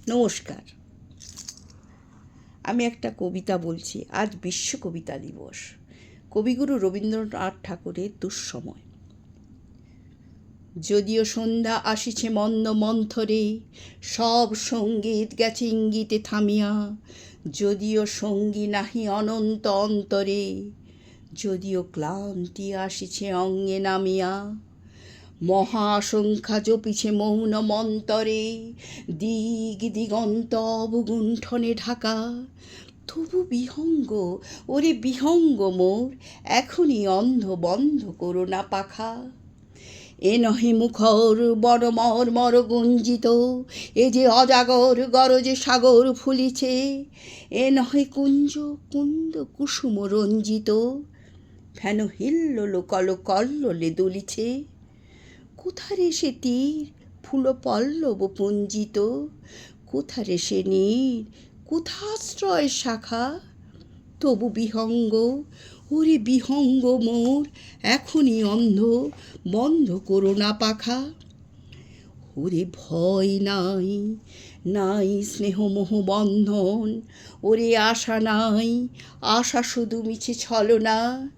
নমস্কার। আমি একটা কবিতা বলছি। আজ বিশ্ব কবিতা দিবস। কবিগুরু রবীন্দ্রনাথ ঠাকুরের দুঃসময়। যদিও সন্ধ্যা আসিছে মন্দ মন্থরে, সব সঙ্গীত গেছে ইঙ্গিতে থামিয়া, যদিও সঙ্গী নাহি অনন্ত অন্তরে, যদিও ক্লান্তি আসিছে অঙ্গে নামিয়া, মহা আশঙ্কা জপিছে মৌন মন্তরে, দিগ দিগন্ত অবগুণ্ঠনে ঢাকা, তবু বিহঙ্গ, ওরে বিহঙ্গ মোর, এখনই অন্ধ বন্ধ করো না পাখা। এ নহে মুখর বড় মর্মর গুঞ্জিত, এ যে অজাগর গরজে সাগর ফুলিছে, এ নহে কুঞ্জ কুন্দ কুসুম রঞ্জিত, ফেন হিল্লোল কল কল্লোলে দুলিছে, কোথারে সে তীর ফুল পল্লব পুঞ্জিত, কোথারে সে নীর কোথাশ্রয় শাখা, তবু বিহঙ্গ, ওরে বিহঙ্গ মোর, এখনই অন্ধ বন্ধ করো না পাখা। ওরে ভয় নাই, নাই স্নেহ মোহ বন্ধন, ওরে আশা নাই, আশা শুধু মিছে ছলনা,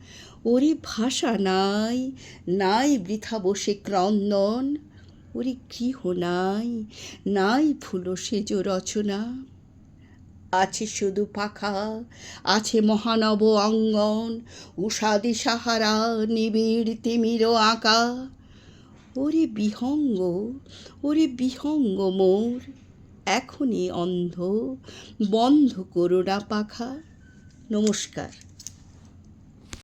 ওরে ভাষা নাই, নাই বৃথা বসে ক্রন্দন, ওরে গৃহ নাই, নাই ফুল সেজ রচনা। আছে শুধু পাখা, আছে মহানব অঙ্গন, উষাদি সাহারা নিবিড় তিমির আঁকা, ওরে বিহঙ্গ, ওরে বিহঙ্গ মোর, এখনই অন্ধ বন্ধ করো না পাখা। নমস্কার।